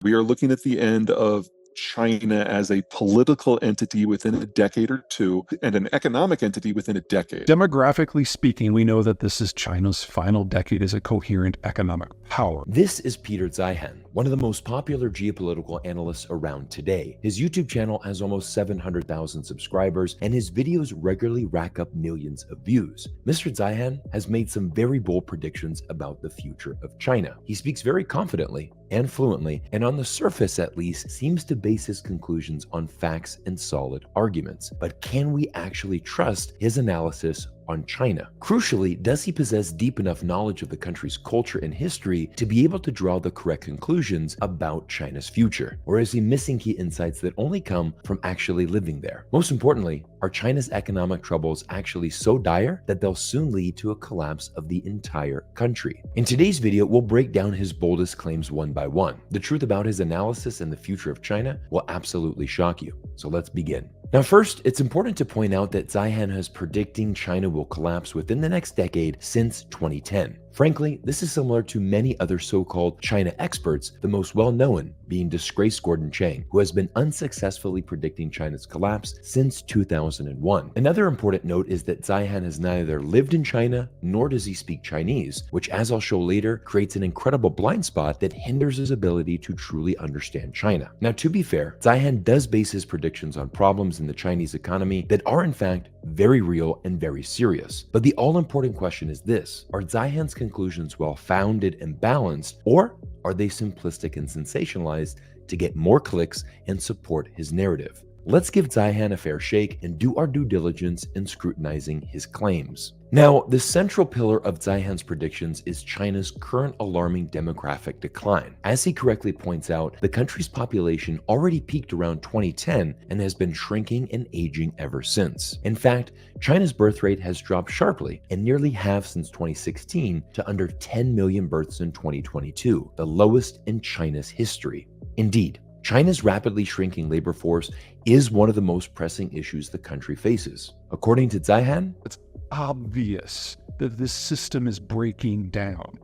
We are looking at the end of China as a political entity within a decade or two and an economic entity within a decade. Demographically speaking, we know that this is China's final decade as a coherent economic power. This is Peter Zeihan, one of the most popular geopolitical analysts around today. His YouTube channel has almost 700,000 subscribers, and his videos regularly rack up millions of views. Mr. Zeihan has made some very bold predictions about the future of China. He speaks very confidently and fluently, and on the surface at least, seems to base his conclusions on facts and solid arguments. But can we actually trust his analysis on China? Crucially, does he possess deep enough knowledge of the country's culture and history to be able to draw the correct conclusions about China's future? Or is he missing key insights that only come from actually living there? Most importantly, are China's economic troubles actually so dire that they'll soon lead to a collapse of the entire country? In today's video, we'll break down his boldest claims one by one. The truth about his analysis and the future of China will absolutely shock you. So let's begin. Now first, it's important to point out that Zeihan has predicting China will collapse within the next decade since 2010. Frankly, this is similar to many other so-called China experts, the most well-known being disgraced Gordon Chang, who has been unsuccessfully predicting China's collapse since 2001. Another important note is that Zeihan has neither lived in China nor does he speak Chinese, which, as I'll show later, creates an incredible blind spot that hinders his ability to truly understand China. Now, to be fair, Zeihan does base his predictions on problems in the Chinese economy that are in fact very real and very serious. But the all-important question is this: are Zeihan's conclusions well-founded and balanced, or are they simplistic and sensationalized to get more clicks and support his narrative? Let's give Zeihan a fair shake and do our due diligence in scrutinizing his claims. Now, the central pillar of Zeihan's predictions is China's current alarming demographic decline. As he correctly points out, the country's population already peaked around 2010 and has been shrinking and aging ever since. In fact, China's birth rate has dropped sharply and nearly halved since 2016 to under 10 million births in 2022, the lowest in China's history. Indeed, China's rapidly shrinking labor force is one of the most pressing issues the country faces. According to Zeihan, it's obvious that this system is breaking down.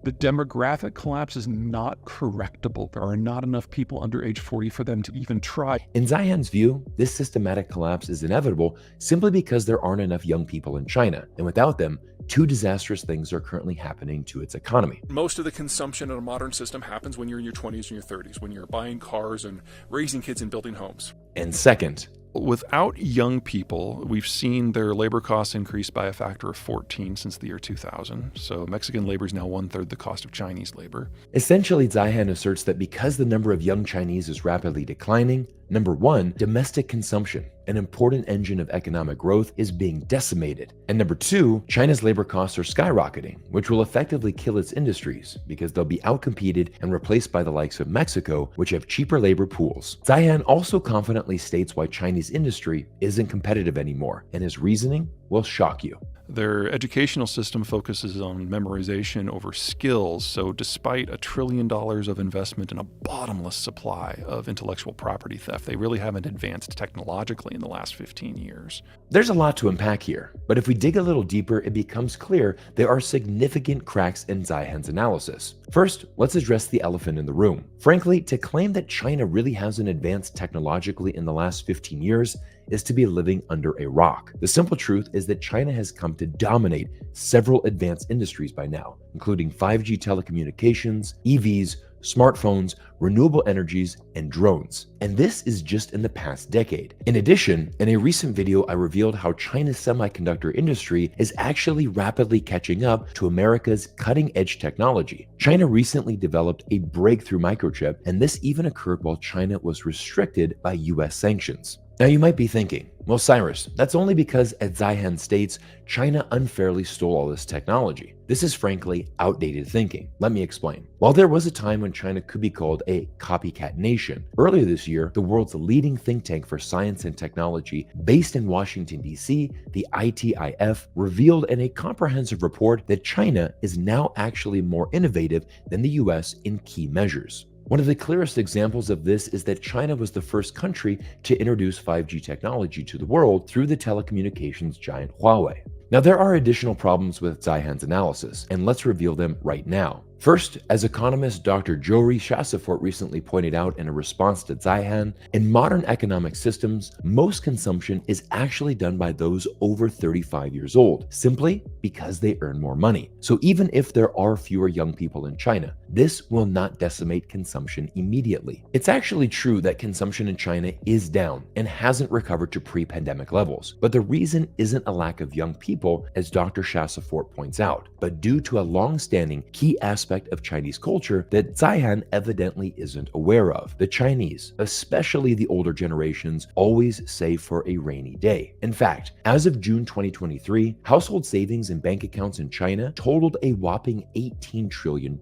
The demographic collapse is not correctable. There are not enough people under age 40 for them to even try. In Zeihan's view, this systematic collapse is inevitable simply because there aren't enough young people in China, and without them, two disastrous things are currently happening to its economy. Most of the consumption in a modern system happens when you're in your 20s and your 30s, when you're buying cars and raising kids and building homes. And second, without young people, we've seen their labor costs increase by a factor of 14 since the year 2000. So Mexican labor is now 1/3 the cost of Chinese labor. Essentially, Zeihan asserts that because the number of young Chinese is rapidly declining, number one, domestic consumption, an important engine of economic growth, is being decimated. And number two, China's labor costs are skyrocketing, which will effectively kill its industries because they'll be outcompeted and replaced by the likes of Mexico, which have cheaper labor pools. Zeihan also confidently states why Chinese industry isn't competitive anymore, and his reasoning will shock you. Their educational system focuses on memorization over skills, so despite $1 trillion of investment in a bottomless supply of intellectual property theft, they really haven't advanced technologically in the last 15 years. There's a lot to unpack here, but if we dig a little deeper, it becomes clear there are significant cracks in Zeihan's analysis. First, let's address the elephant in the room. Frankly, to claim that China really hasn't advanced technologically in the last 15 years is to be living under a rock. The simple truth is that China has come to dominate several advanced industries by now, including 5G telecommunications, EVs, smartphones, renewable energies, and drones. And this is just in the past decade. In addition, in a recent video, I revealed how China's semiconductor industry is actually rapidly catching up to America's cutting-edge technology. China recently developed a breakthrough microchip, and this even occurred while China was restricted by US sanctions. Now you might be thinking, well, Cyrus, that's only because, as Zeihan states, China unfairly stole all this technology. This is frankly outdated thinking. Let me explain. While there was a time when China could be called a copycat nation, earlier this year, the world's leading think tank for science and technology based in Washington, D.C., the ITIF, revealed in a comprehensive report that China is now actually more innovative than the US in key measures. One of the clearest examples of this is that China was the first country to introduce 5G technology to the world through the telecommunications giant Huawei. Now, there are additional problems with Zeihan's analysis, and let's reveal them right now. First, as economist Dr. Jory Chassafort recently pointed out in a response to Zeihan, in modern economic systems, most consumption is actually done by those over 35 years old, simply because they earn more money. So even if there are fewer young people in China, this will not decimate consumption immediately. It's actually true that consumption in China is down and hasn't recovered to pre-pandemic levels, but the reason isn't a lack of young people, as Dr. Chassafort points out, but due to a long-standing key aspect of Chinese culture that Zeihan evidently isn't aware of. The Chinese, especially the older generations, always save for a rainy day. In fact, as of June 2023, household savings and bank accounts in China totaled a whopping $18 trillion,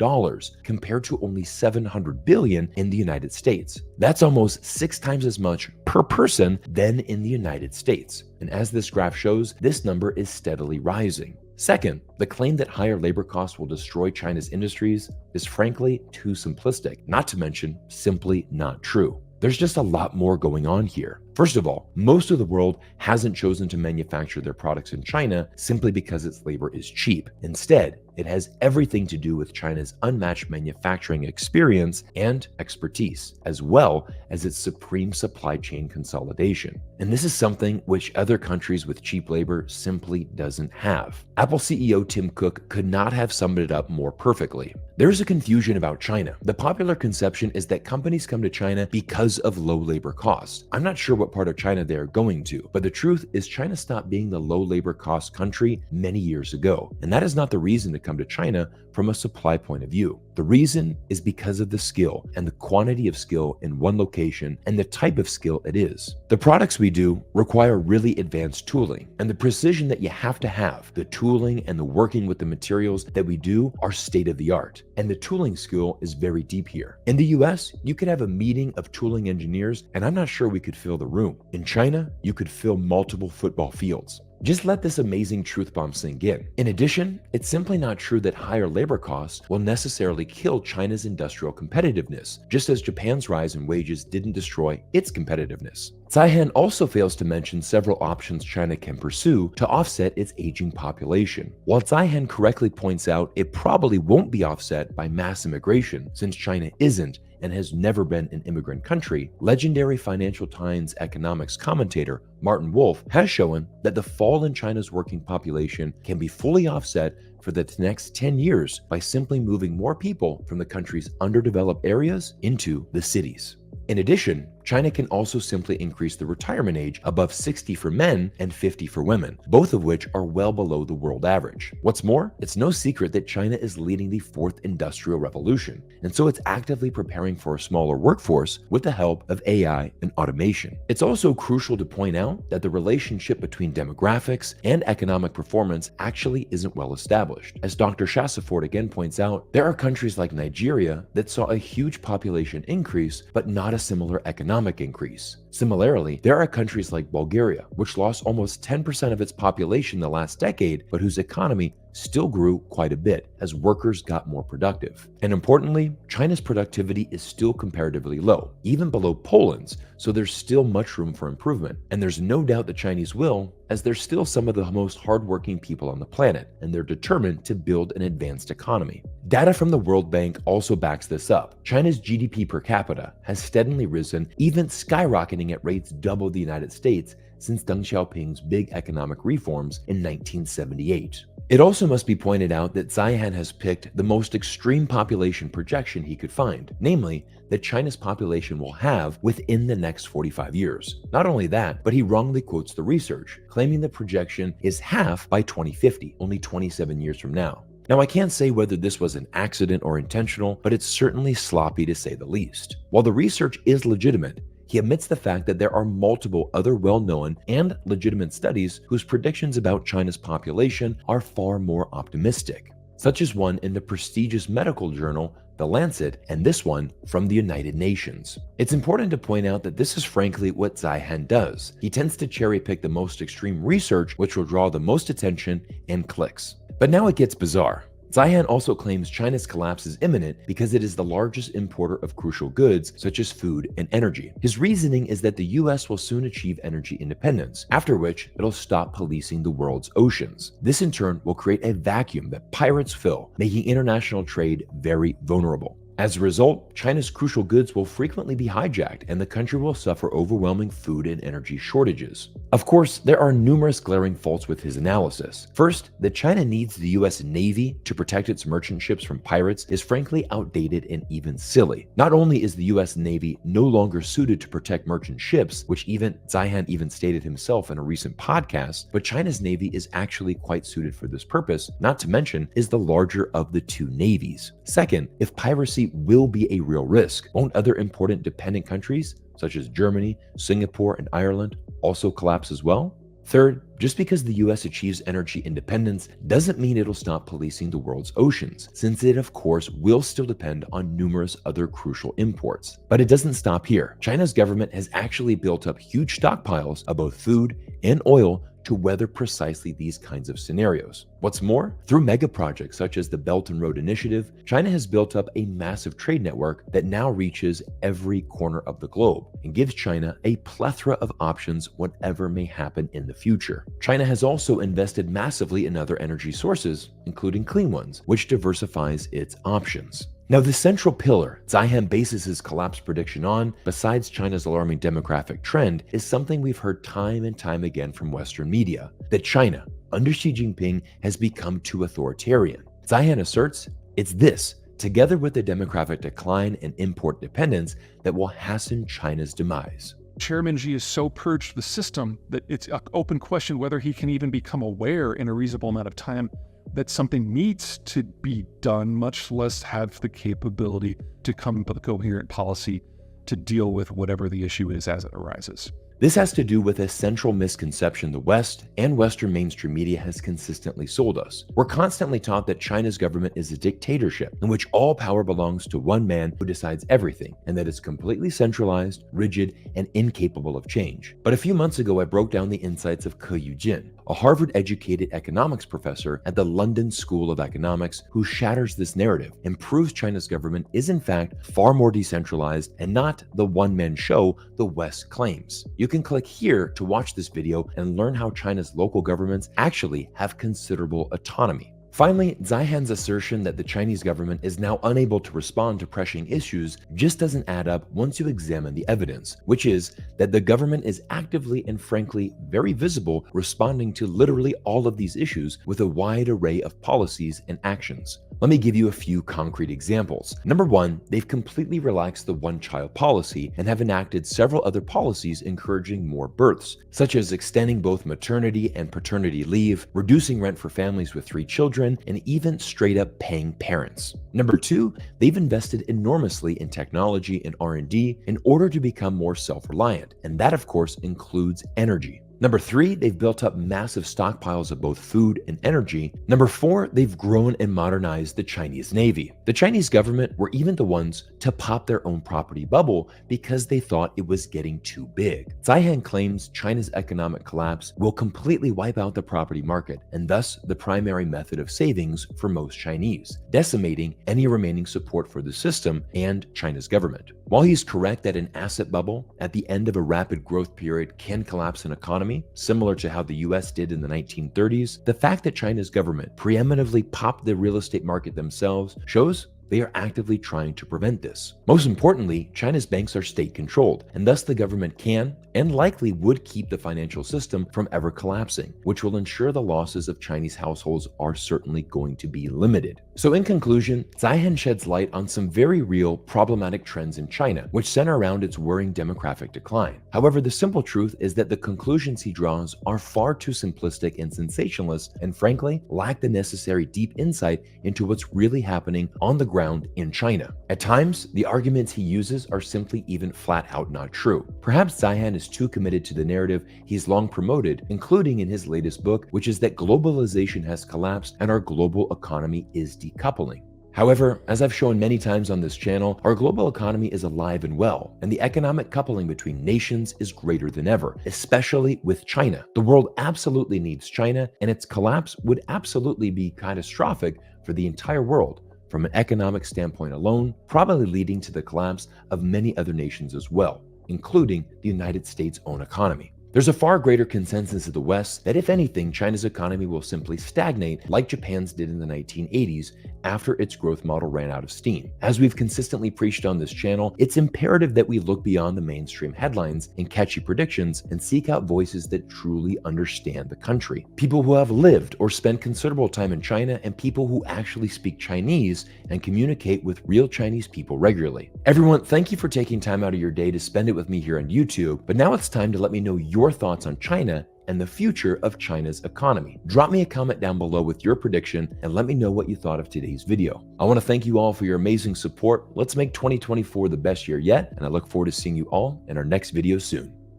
compared to only $700 billion in the United States. That's almost 6 times as much per person than in the United States. And as this graph shows, this number is steadily rising. Second, the claim that higher labor costs will destroy China's industries is frankly too simplistic, not to mention simply not true. There's just a lot more going on here. First of all, most of the world hasn't chosen to manufacture their products in China simply because its labor is cheap. Instead, it has everything to do with China's unmatched manufacturing experience and expertise, as well as its supreme supply chain consolidation. And this is something which other countries with cheap labor simply doesn't have. Apple CEO Tim Cook could not have summed it up more perfectly. There's a confusion about China. The popular conception is that companies come to China because of low labor costs. I'm not sure what part of China they are going to, but the truth is China stopped being the low labor cost country many years ago. And that is not the reason to come to China from a supply point of view. The reason is because of the skill and the quantity of skill in one location and the type of skill it is. The products we do require really advanced tooling, and the precision that you have to have, the tooling and the working with the materials that we do are state of the art. And the tooling skill is very deep here. In the US, you could have a meeting of tooling engineers, and I'm not sure we could fill the room. In China, you could fill multiple football fields. Just let this amazing truth bomb sink in. In addition, it's simply not true that higher labor costs will necessarily kill China's industrial competitiveness, just as Japan's rise in wages didn't destroy its competitiveness. Zeihan also fails to mention several options China can pursue to offset its aging population. While Zeihan correctly points out it probably won't be offset by mass immigration, since China isn't and has never been an immigrant country, legendary Financial Times economics commentator Martin Wolf has shown that the fall in China's working population can be fully offset for the next 10 years by simply moving more people from the country's underdeveloped areas into the cities. In addition, China can also simply increase the retirement age above 60 for men and 50 for women, both of which are well below the world average. What's more, it's no secret that China is leading the fourth industrial revolution, and so it's actively preparing for a smaller workforce with the help of AI and automation. It's also crucial to point out that the relationship between demographics and economic performance actually isn't well established. As Dr. Chassafort again points out, there are countries like Nigeria that saw a huge population increase, but not a similar economic increase. Similarly, there are countries like Bulgaria, which lost almost 10% of its population the last decade, but whose economy still grew quite a bit as workers got more productive. And importantly, China's productivity is still comparatively low, even below Poland's, so there's still much room for improvement. And there's no doubt the Chinese will, as they're still some of the most hardworking people on the planet, and they're determined to build an advanced economy. Data from the World Bank also backs this up. China's GDP per capita has steadily risen, even skyrocketing at rates double the United States since Deng Xiaoping's big economic reforms in 1978. It also must be pointed out that Zeihan has picked the most extreme population projection he could find, namely that China's population will have within the next 45 years. Not only that, but he wrongly quotes the research, claiming the projection is half by 2050, only 27 years from now. Now, I can't say whether this was an accident or intentional, but it's certainly sloppy to say the least. While the research is legitimate, he admits the fact that there are multiple other well-known and legitimate studies whose predictions about China's population are far more optimistic, such as one in the prestigious medical journal The Lancet, and this one from the United Nations. It's important to point out that this is frankly what Zeihan does. He tends to cherry-pick the most extreme research which will draw the most attention and clicks. But now it gets bizarre. Zeihan also claims China's collapse is imminent because it is the largest importer of crucial goods such as food and energy. His reasoning is that the US will soon achieve energy independence, after which it'll stop policing the world's oceans. This in turn will create a vacuum that pirates fill, making international trade very vulnerable. As a result, China's crucial goods will frequently be hijacked and the country will suffer overwhelming food and energy shortages. Of course, there are numerous glaring faults with his analysis. First, that China needs the US Navy to protect its merchant ships from pirates is frankly outdated and even silly. Not only is the US Navy no longer suited to protect merchant ships, which Zeihan even stated himself in a recent podcast, but China's Navy is actually quite suited for this purpose, not to mention is the larger of the two navies. Second, if piracy will be a real risk, won't other important dependent countries, such as Germany, Singapore, and Ireland, also collapse as well? Third, just because the US achieves energy independence doesn't mean it'll stop policing the world's oceans, since it of course will still depend on numerous other crucial imports. But it doesn't stop here. China's government has actually built up huge stockpiles of both food and oil to weather precisely these kinds of scenarios. What's more, through mega projects such as the Belt and Road Initiative, China has built up a massive trade network that now reaches every corner of the globe and gives China a plethora of options whatever may happen in the future. China has also invested massively in other energy sources, including clean ones, which diversifies its options. Now, the central pillar Zeihan bases his collapse prediction on, besides China's alarming demographic trend, is something we've heard time and time again from Western media, that China, under Xi Jinping, has become too authoritarian. Zeihan asserts it's this, together with the demographic decline and import dependence, that will hasten China's demise. Chairman Xi is so purged of the system that it's an open question whether he can even become aware in a reasonable amount of time that something needs to be done, much less have the capability to come up with a coherent policy to deal with whatever the issue is as it arises. This has to do with a central misconception the West and Western mainstream media has consistently sold us. We're constantly taught that China's government is a dictatorship in which all power belongs to one man who decides everything, and that it's completely centralized, rigid, and incapable of change. But a few months ago, I broke down the insights of Ke Yujin, a Harvard-educated economics professor at the London School of Economics, who shatters this narrative and proves China's government is in fact far more decentralized and not the one-man show the West claims. You can click here to watch this video and learn how China's local governments actually have considerable autonomy. Finally, Zeihan's assertion that the Chinese government is now unable to respond to pressing issues just doesn't add up once you examine the evidence, which is that the government is actively and frankly very visible responding to literally all of these issues with a wide array of policies and actions. Let me give you a few concrete examples. Number one, they've completely relaxed the one-child policy and have enacted several other policies encouraging more births, such as extending both maternity and paternity leave, reducing rent for families with 3 children, and even straight up paying parents. Number two, they've invested enormously in technology and R&D in order to become more self-reliant, and that of course includes energy. Number three, they've built up massive stockpiles of both food and energy. Number four, they've grown and modernized the Chinese Navy. The Chinese government were even the ones to pop their own property bubble because they thought it was getting too big. Zeihan claims China's economic collapse will completely wipe out the property market and thus the primary method of savings for most Chinese, decimating any remaining support for the system and China's government. While he's correct that an asset bubble at the end of a rapid growth period can collapse an economy, similar to how the US did in the 1930s, the fact that China's government preeminently popped the real estate market themselves shows they are actively trying to prevent this. Most importantly, China's banks are state-controlled, and thus the government can and likely would keep the financial system from ever collapsing, which will ensure the losses of Chinese households are certainly going to be limited. So in conclusion, Zeihan sheds light on some very real problematic trends in China, which center around its worrying demographic decline. However, the simple truth is that the conclusions he draws are far too simplistic and sensationalist, and frankly, lack the necessary deep insight into what's really happening on the ground in China. At times, the arguments he uses are simply even flat out not true. Perhaps Zeihan is too committed to the narrative he's long promoted, including in his latest book, which is that globalization has collapsed and our global economy is decoupling. However, as I've shown many times on this channel, our global economy is alive and well, and the economic coupling between nations is greater than ever, especially with China. The world absolutely needs China, and its collapse would absolutely be catastrophic for the entire world from an economic standpoint alone, probably leading to the collapse of many other nations as well, including the United States' own economy. There's a far greater consensus in the West that if anything, China's economy will simply stagnate like Japan's did in the 1980s after its growth model ran out of steam. As we've consistently preached on this channel, it's imperative that we look beyond the mainstream headlines and catchy predictions and seek out voices that truly understand the country. People who have lived or spent considerable time in China and people who actually speak Chinese and communicate with real Chinese people regularly. Everyone, thank you for taking time out of your day to spend it with me here on YouTube, but now it's time to let me know your thoughts on China and the future of China's economy. Drop me a comment down below with your prediction and let me know what you thought of today's video. I want to thank you all for your amazing support. Let's make 2024 the best year yet, and I look forward to seeing you all in our next video soon.